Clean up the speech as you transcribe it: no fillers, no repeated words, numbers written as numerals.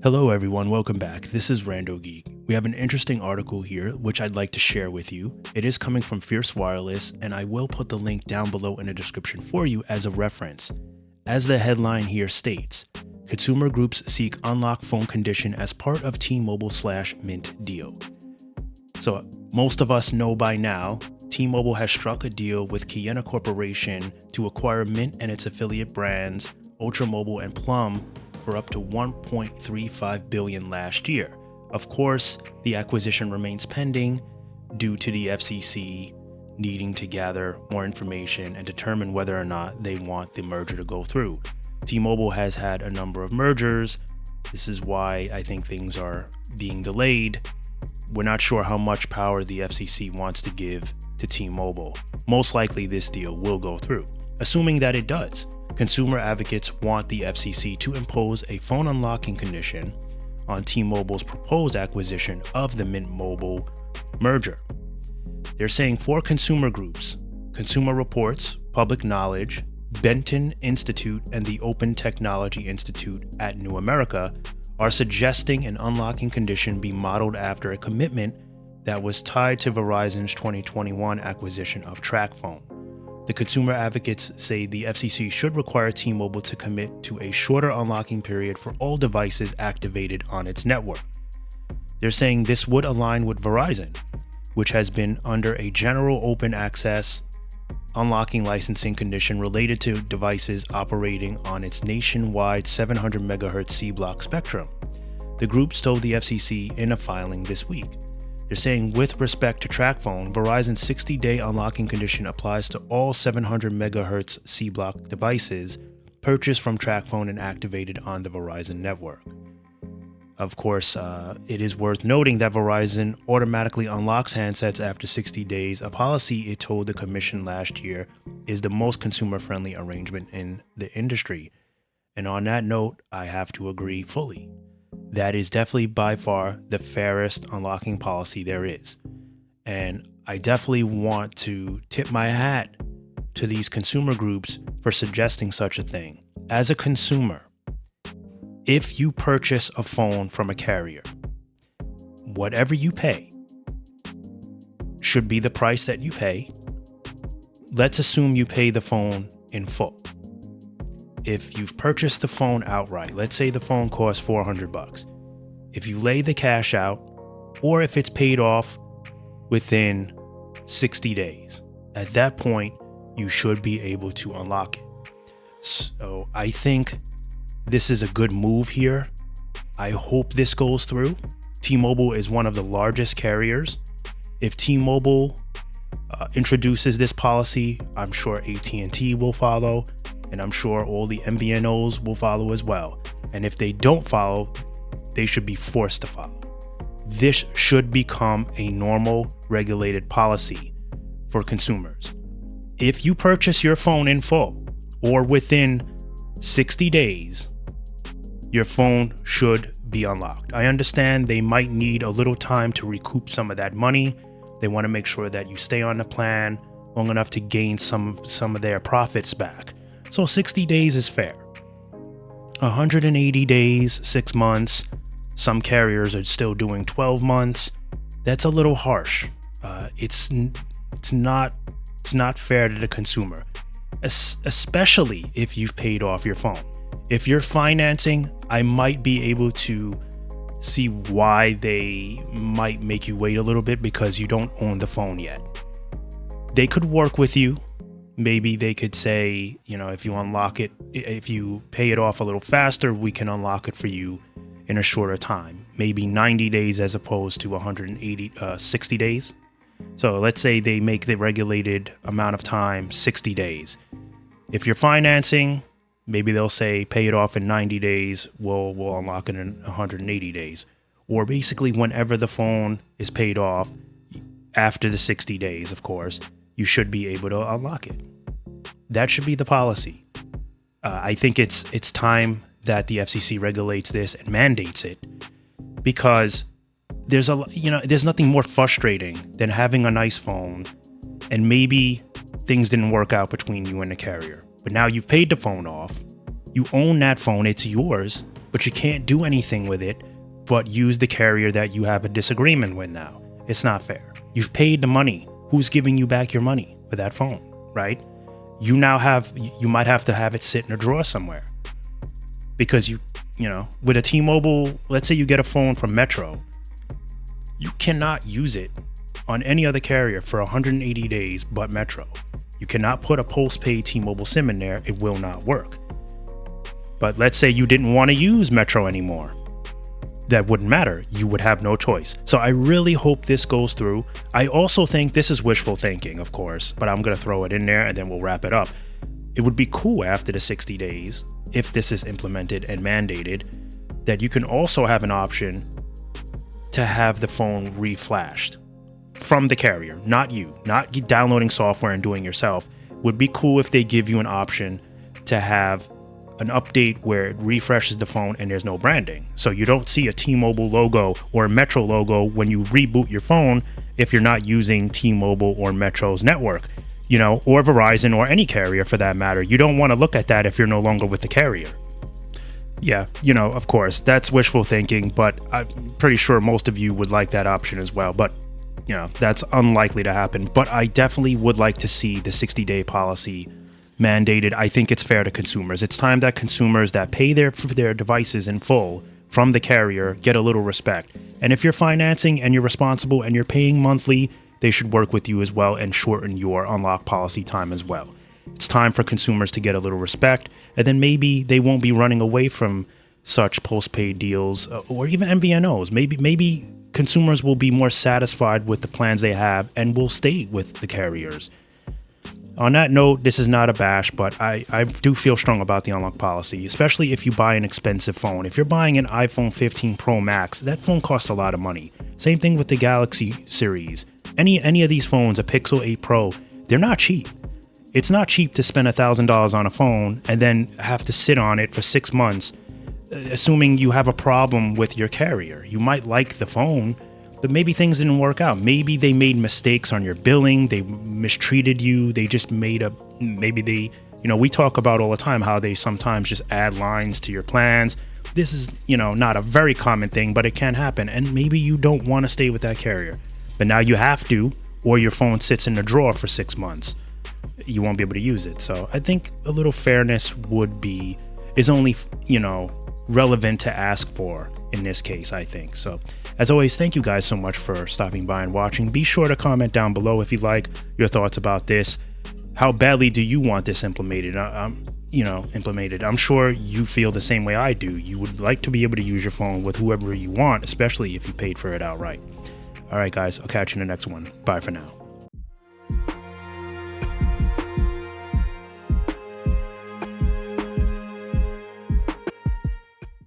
Hello everyone, welcome back. This is Rando Geek. We have an interesting article here which I'd like to share with you. It is coming from Fierce Wireless, and I will put the link down below in the description for you as a reference. As the headline here states, consumer groups seek unlock phone condition as part of T-Mobile/Mint deal. So most of us know by now, T-Mobile has struck a deal with Ciena Corporation to acquire Mint and its affiliate brands, Ultramobile and Plum, for up to $1.35 billion last year. Of course, the acquisition remains pending due to the FCC needing to gather more information and determine whether or not they want the merger to go through. T-Mobile has had a number of mergers. This is why I think things are being delayed. We're not sure how much power the FCC wants to give to T-Mobile. Most likely this deal will go through. Assuming that it does, consumer advocates want the FCC to impose a phone unlocking condition on T-Mobile's proposed acquisition of the Mint Mobile merger. They're saying four consumer groups, Consumer Reports, Public Knowledge, Benton Institute, and the Open Technology Institute at New America, are suggesting an unlocking condition be modeled after a commitment that was tied to Verizon's 2021 acquisition of TracFone. The consumer advocates say the FCC should require T-Mobile to commit to a shorter unlocking period for all devices activated on its network. They're saying this would align with Verizon, which has been under a general open access unlocking licensing condition related to devices operating on its nationwide 700 MHz C-block spectrum. The groups told the FCC in a filing this week. They're saying with respect to TracFone, Verizon's 60-day unlocking condition applies to all 700 MHz C-block devices purchased from TracFone and activated on the Verizon network. Of course, it is worth noting that Verizon automatically unlocks handsets after 60 days, a policy it told the commission last year is the most consumer-friendly arrangement in the industry. And on that note, I have to agree fully. That is definitely by far the fairest unlocking policy there is. And I definitely want to tip my hat to these consumer groups for suggesting such a thing. As a consumer, if you purchase a phone from a carrier, whatever you pay should be the price that you pay. Let's assume you pay the phone in full. If you've purchased the phone outright, let's say the phone costs $400. If you lay the cash out, or if it's paid off within 60 days, at that point, you should be able to unlock it. So I think this is a good move here. I hope this goes through. T-Mobile is one of the largest carriers. If T-Mobile introduces this policy, I'm sure at&t will follow. And I'm sure all the MVNOs will follow as well. And if they don't follow, they should be forced to follow. This should become a normal regulated policy for consumers. If you purchase your phone in full or within 60 days, your phone should be unlocked. I understand they might need a little time to recoup some of that money. They want to make sure that you stay on the plan long enough to gain some of their profits back. So 60 days is fair. 180 days, 6 months. Some carriers are still doing 12 months. That's a little harsh. It's not fair to the consumer, especially if you've paid off your phone. If you're financing, I might be able to see why they might make you wait a little bit because you don't own the phone yet. They could work with you. Maybe they could say, if you unlock it, if you pay it off a little faster, we can unlock it for you in a shorter time. Maybe 90 days as opposed to 60 days. So let's say they make the regulated amount of time 60 days. If you're financing, maybe they'll say pay it off in 90 days, we'll unlock it in 180 days. Or basically whenever the phone is paid off, after the 60 days, of course, you should be able to unlock it. That should be the policy. I think it's time that the FCC regulates this and mandates it, because there's nothing more frustrating than having a nice phone and maybe things didn't work out between you and the carrier. But now you've paid the phone off. You own that phone. It's yours. but you can't do anything with it but use the carrier that you have a disagreement with now. It's not fair. You've paid the money. Who's giving you back your money for that phone, right? You might have to have it sit in a drawer somewhere because you know, with a T-Mobile, let's say you get a phone from Metro, you cannot use it on any other carrier for 180 days but Metro. You cannot put a postpaid T-Mobile SIM in there. It will not work. But let's say you didn't want to use Metro anymore. That wouldn't matter. You would have no choice. So I really hope this goes through. I also think this is wishful thinking, of course, but I'm going to throw it in there and then we'll wrap it up. It would be cool after the 60 days, if this is implemented and mandated, that you can also have an option to have the phone reflashed from the carrier, not you, not downloading software and doing yourself. Would be cool if they give you an option to have an update where it refreshes the phone and there's no branding. So you don't see a T-Mobile logo or a Metro logo when you reboot your phone if you're not using T-Mobile or Metro's network, you know, or Verizon or any carrier for that matter. You don't want to look at that if you're no longer with the carrier. Yeah, you know, of course, that's wishful thinking, but I'm pretty sure most of you would like that option as well. But, you know, that's unlikely to happen. But I definitely would like to see the 60-day policy mandated. I think it's fair to consumers. It's time that consumers that pay for their devices in full from the carrier get a little respect. And if you're financing and you're responsible and you're paying monthly, they should work with you as well and shorten your unlock policy time as well. It's time for consumers to get a little respect, and then maybe they won't be running away from such postpaid deals or even MVNOs. Maybe consumers will be more satisfied with the plans they have and will stay with the carriers. On that note, this is not a bash, but I do feel strong about the unlock policy, especially if you buy an expensive phone. If you're buying an iPhone 15 Pro Max, that phone costs a lot of money. Same thing with the Galaxy series. Any of these phones, a Pixel 8 Pro, they're not cheap. It's not cheap to spend $1,000 on a phone and then have to sit on it for 6 months, assuming you have a problem with your carrier. You might like the phone, but maybe things didn't work out. Maybe they made mistakes on your billing. They mistreated you. They just we talk about all the time how they sometimes just add lines to your plans. This is, not a very common thing, but it can happen. And maybe you don't want to stay with that carrier, but now you have to, or your phone sits in the drawer for 6 months. You won't be able to use it. So I think a little fairness is only, relevant to ask for in this case, I think. So as always, thank you guys so much for stopping by and watching. Be sure to comment down below if you like your thoughts about this. How badly do you want this implemented? I'm sure you feel the same way I do. You would like to be able to use your phone with whoever you want, especially if you paid for it outright. All right, guys, I'll catch you in the next one. Bye for now.